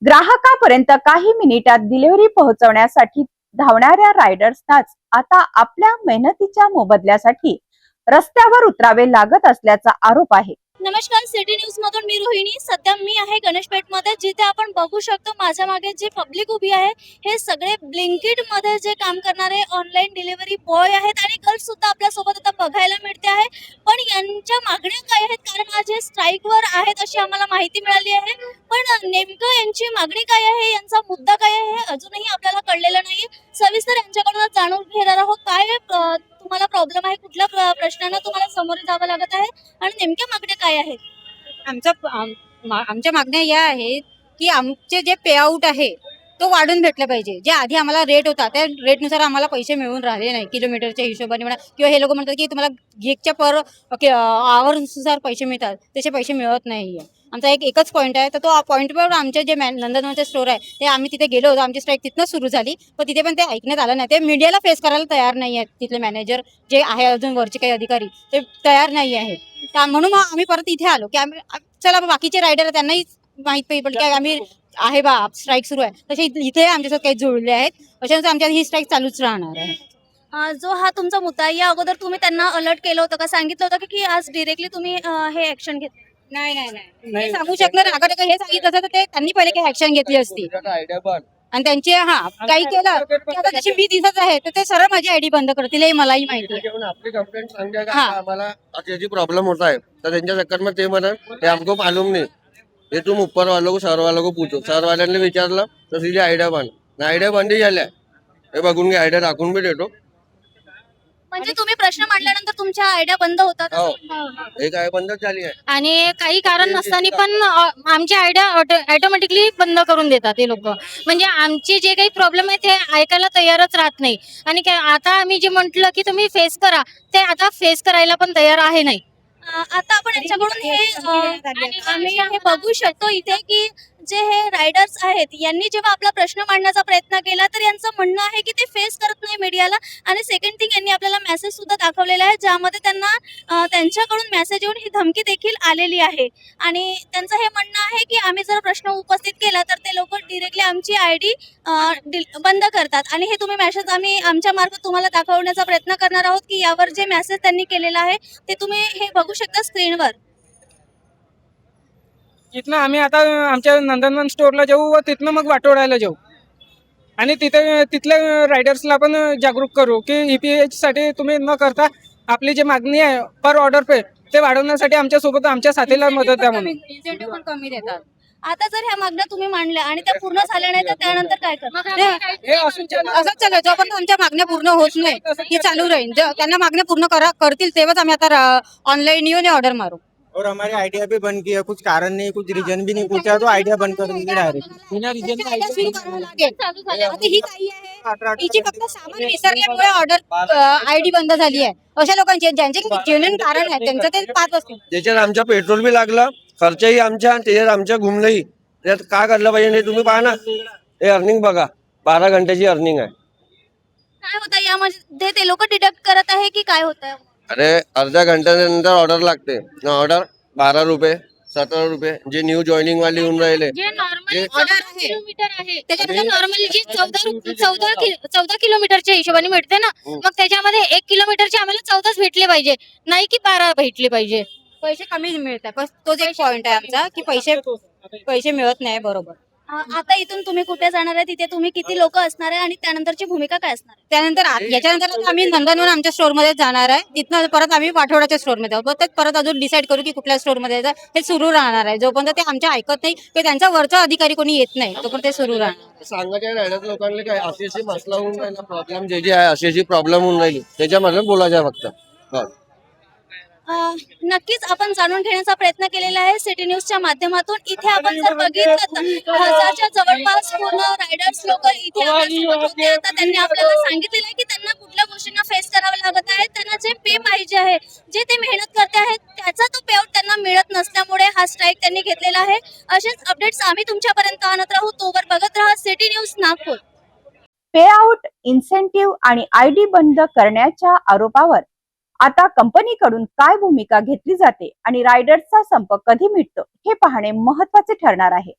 ग्राहकापर्यंत काही मिनिटात डिलिव्हरी पोहोचवण्यासाठी धावणाऱ्या रायडर्सनाच आता आपल्या मेहनतीच्या मोबदल्यासाठी रस्त्यावर उतरावे लागत असल्याचा आरोप आहे। नमस्कार, सिटी न्यूज मधून मी रोहिणी। सध्या मी आहे गणेशपेठ मध्ये, जिथे आपण बघू शकतो माझ्या मागे जे पब्लिक उभी आहे हे सगळे ब्लिंकिट मध्ये जे काम करणारे ऑनलाईन डिलिव्हरी बॉय आहेत आणि गर्ल्स सुद्धा आपल्या सोबत आता बघायला मिळते आहे। पण यांच्या मागण्या काय आहेत, कारण आज हे स्ट्राईक वर आहेत अशी आम्हाला माहिती मिळाली आहे। पण नेमकं यांची मागणी काय आहे, यांचा मुद्दा काय आहे हे अजूनही आपल्याला कळलेलं नाही। सविस्तर यांच्याकडून जाणून घेणार आहोत काय तुम्हाला प्रॉब्लेम आहे, कुठल्या प्रश्नांना तुम्हाला सामोरे जावं लागत आहे आणि नेमक्या मागण्या काय आहेत। आमच्या मागण्या या आहेत की आमचे जे पे आउट आहे तो वाढून भेटला पाहिजे। जे आधी आम्हाला रेट होता त्या रेटनुसार आम्हाला पैसे मिळून राहिले नाही, किलोमीटरच्या हिशोबाने म्हणा, किंवा हे लोक म्हणतात की तुम्हाला गिगच्या पर आवर्सनुसार पैसे मिळतात, तसे पैसे मिळत नाही आहे। आमचा एकच पॉईंट आहे, तर तो पॉईंटवर आमचे जे नंदनवनचे स्टोर आहे ते आम्ही तिथे गेलो होतो, आमची स्ट्राईक तिथनं सुरू झाली, पण तिथे पण ते ऐकण्यात आलं नाही। ते मीडियाला फेस करायला तयार नाही आहेत, तिथले मॅनेजर जे आहे अजून वरचे काही अधिकारी ते तयार नाही आहेत। म्हणून आम्ही परत इथे आलो की आम्ही चला बाकीचे रायडर त्यांनाही माहीत पडलं की आम्ही आहे बा स्ट्राईक सुरू आहे, तसे इथे आमच्यासोबत काही जुळले आहेत, अशाच आमच्या ही स्ट्राईक चालूच राहणार आहे। जो हा तुमचा मुद्दा आहे, या अगोदर तुम्ही त्यांना अलर्ट केलं होतं का, सांगितलं होतं की आज डिरेक्टली तुम्ही हे ऍक्शन घेत? नाही सांगू शकणार, अगर हे सांगितलं असतं तर ते त्यांनी पहिले काही ऍक्शन घेतली असती आणि त्यांचे काही केलं तर जशी मी दिसत आहे तर ते सरळ माझी आयडी बंद करतील, हे मलाही माहिती आहे। आपली कंप्लेंट सांगते का आम्हाला अशी प्रॉब्लेम होता है, तो त्यांच्या चक्कर में ते म्हणा हे हमको मालूम नहीं, ये तुम ऊपर वालों को सर वालों को पूछो। सर वाल्यांनी विचारलं तर सीधी आयडिया बन आयडिया बंदी झाल्या, हे बघून घे, आयडिया दाखवून बी देतो। म्हणजे तुम्ही प्रश्न मांडल्यानंतर तुमच्या आयडिया बंद होतात? हे काय बंद झाली आहे आणि काही कारण नसताना पण आमची आयडिया ऑटोमॅटिकली बंद करून देतात हे लोक। म्हणजे आमचे जे काही प्रॉब्लेम आहे ते ऐकायला तयारच राहत नाही, आणि आता आम्ही जे म्हटलं की तुम्ही फेस करा, ते आता फेस करायला पण तयार आहे नाही। आता आपण यांच्याकडून हे आम्ही हे बघू शकतो इथे की जे हे रायडर्स आहेत यांनी जेव्हा आपला प्रश्न मांडण्याचा प्रयत्न केला तर यांचं म्हणणं आहे की ते फेस करत नाही मीडियाला। आणि सेकंड थिंग, यांनी आपल्याला मेसेज सुद्धा दाखवलेला आहे ज्यामध्ये त्यांना त्यांच्याकडून मेसेज येऊन ही धमकी देखील आलेली आहे। आणि त्यांचं हे म्हणणं आहे की आम्ही जर प्रश्न उपस्थित केला तर ते लोक डिरेक्टली आमची आयडी बंद करतात। आणि हे तुम्ही मेसेज आम्ही आमच्या मार्फत तुम्हाला दाखवण्याचा प्रयत्न करणार आहोत की यावर जे मेसेज त्यांनी केलेला आहे ते तुम्ही हे बघू शकता स्क्रीनवर। इथनं आम्ही आता आमच्या नंदनवन स्टोअरला जाऊ व तिथनं मग वाटोळ्याला जाऊ आणि तिथल्या रायडर्सला पण जागरूक करू की EPH साठी तुम्ही न करता आपली जी मागणी आहे पर ऑर्डर पे ते वाढवण्यासाठी आमच्यासोबत आमच्या साथीला मदत द्या म्हणून। इन्सेंटिव्ह पण कमी देतात। आता जर ह्या मागण्या तुम्ही मांडल्या आणि त्या पूर्ण झाल्या नाही तर त्यानंतर काय करणार? हे असंच चालू आहे, जोपर्यंत आमच्या मागण्या पूर्ण होत नाही हे चालू राहील। त्यांना मागण्या पूर्ण करतील तेव्हाच आम्ही आता ऑनलाईन येऊन ऑर्डर मारू। और हमारी आइडिया भी बंद की है, कुछ कारण नहीं, कुछ रीजन भी नहीं पूछा तो आइडिया बंद कर देंगे डायरेक्ट बिना रीजन का हिची फक्त सामान विसरल्यामुळे ऑर्डर आयडी बंद झाली आहे। अशा लोकांचे ज्यांचे जेन्युइन कारण आहे त्यांचं ते 5 असतील, ज्याच्यात आमचा पेट्रोल बी लागला, खर्चही आमच्या, त्याच्यात आमच्या घुमलंही, त्यात काय करलं पाहिजे हे तुम्ही पहा ना। हे अर्निंग बघा, 12 घंट्याची अर्निंग आहे। काय होतं यामध्ये, ते लोक डिडक्ट करत आहे की काय होतं? अरे अर्ध्या घंट्यानंतर ऑर्डर लागते, ऑर्डर 12 रुपये 17 रुपये, जे न्यू जॉईनिंग वाले येऊन राहिले जे नॉर्मली किलोमीटर आहे त्याच्यामध्ये नॉर्मली जी 14 किलोमीटरच्या हिशोबाने मिळते ना, मग त्याच्यामध्ये 1 किलोमीटरचे आम्हाला 14च भेटले पाहिजे, नाही की 12 भेटले पाहिजे। पैसे कमी मिळतात, बस तोच एक पॉइंट आहे आमचा की पैसे मिळत नाही बरोबर। आता इथून तुम्ही कुठे जाणार आहे, तिथे तुम्ही किती लोक असणार आहे आणि त्यानंतरची भूमिका काय असणार आहे? त्यानंतर याच्यानंतर आम्ही नंदनवन आमच्या स्टोर मध्ये जाणार आहे, तिथनं परत आम्ही पाठोड्याच्या स्टोर मध्ये जाऊ, परत अजून डिसाईड करू की कुठल्या स्टोर मध्ये जायचं। हे सुरू राहणार आहे जोपर्यंत ते आमच्या ऐकत नाही किंवा त्यांचा वरचा अधिकारी कोणी येत नाही तोपर्यंत ते सुरू राहणार। सांगायच्या राहिल्यात लोकांना काय अशी मसला होऊन राहिला, प्रॉब्लेम जे आहे अशी प्रॉब्लेम होऊन राहिली, त्याच्यामध्ये बोलायचं फक्त। नक्कीच आपण जाणून घेण्याचा प्रयत्न केलेला आहे सिटी न्यूजच्या माध्यमातून। इथे आपण जर बघितलं तर 1000च्या जवळपास पूर्ण रायडर्स लोक इथे आपल्यासोबत होते। आता त्यांनी आपल्याला सांगितलेलं आहे की त्यांना कुठल्या गोष्टींना फेस करावं लागत आहे, त्यांना जे पे पाहिजे आहे, जे ते मेहनत करते आहेत त्याचा तो पे आउट त्यांना मिळत नसल्यामुळे हा स्ट्राईक त्यांनी घेतलेला आहे। असेच अपडेट्स आम्ही तुमच्यापर्यंत आणत राहू, तोवर बघत राहा सिटी न्यूज नागपूर। पे आउट, इन्सेंटिव्ह आणि आयडी बंद करण्याच्या आरोपावर आता कंपनीकडून काय भूमिका घेतली जाते आणि रायडर्सचा संप कधी मिटतो हे पाहणे महत्त्वाचे ठरणार आहे।